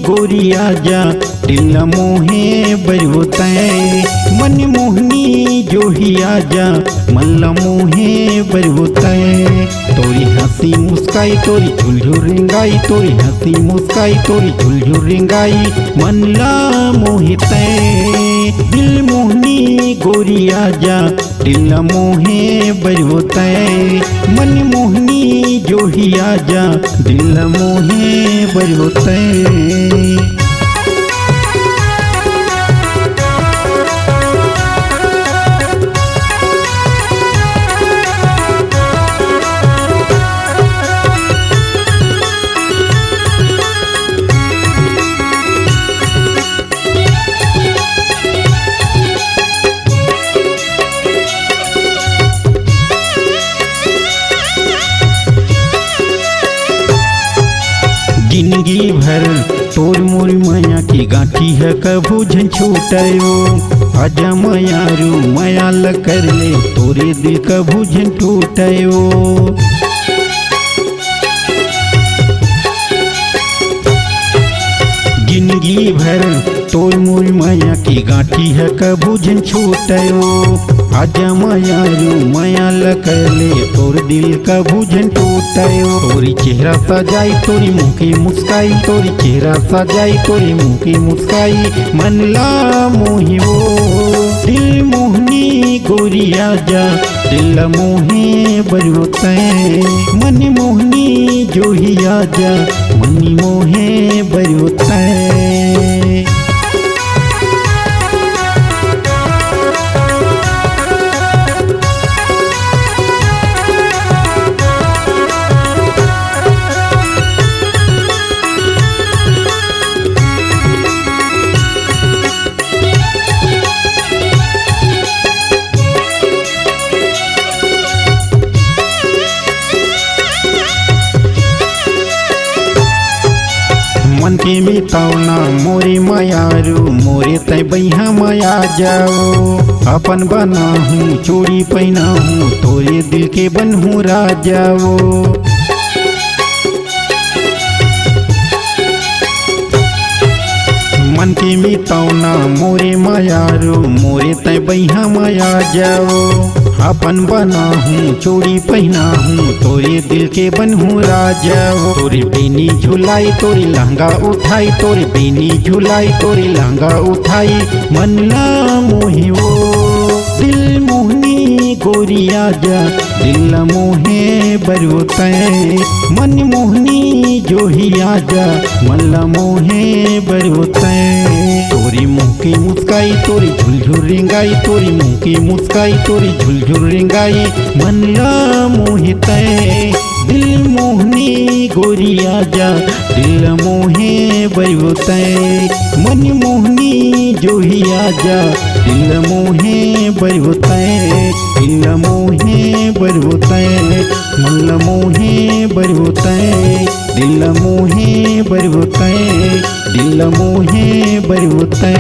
गोरिया जा दिल मोहे बरवतै मन मोहनी जोहिया जा मल्ला मोहे बरवतै तोरी हंसी मुस्काई तोरी झुलझुल रिंगाई तोरी हंसी मुस्काई तोरी झुलझुल रिंगाई मल्ला मोहितै दिल मोहनी गोरिया जा दिल मोहे बरवतै मन मोहनी जोहिया जा दिल मोहे बरवतै। जिंदगी भर तोर मोर माया की गांठी है कभू झन छूटयो आजा मायारू माया ल कर ले तोरे दिल कभू झन टूटयो जिंदगी भर तोर मोर माया की गांठी है कभू झन छूटयो आजा मायारू माया ल कर ले तोर दिल कभू झन टूटयो तोरी चेहरा सजाई तोरी मुँह की मुस्काई तोरी चेहरा सजाई तोरी मुँह की मुस्काई मन ला मोहि वो दिल मोहनी गोरिया जा दिल मोहे बरवतै मन मोहनी जोहिया जा मन मोहे बरवतै। मन के मितावना मोरे मायारू मोरे तय बैहा माया जाओ अपन बना हूँ चोरी पहना हूँ तोरे दिल के बनहूँ राजाओ मन के मितावना मोरे मायारू मोरे तय बैहा माया जाओ अपन बना हूँ चोरी पहना हूँ तोरे दिल के बनहूँ राजाओ तोरी बेनी झुलाई तोरी लहंगा उठाई तोरी बेनी झुलाई तोरी लहंगा उठाई मन ला मोहि वो दिल मोहनी गोरिया जा दिल मोहे बरवतै मन मोहनी जोहिया जा मन मोहे बरवतै तोरी मुँह की मुस्काई तोरी झुलझुल रिंगाई तोरी मुँह की मुस्काई तोरी झुलझुल रिंगाई मन ला मोहितै दिल मोहनी गोरिया जा दिल मोहे बरवतै मन मोहनी जोहिया जा दिल मोहे बरवतै दिल मोहे बरवतै मन मोहे बरवतै दिल मोहे बरवतै दिल मोहे बरवतै।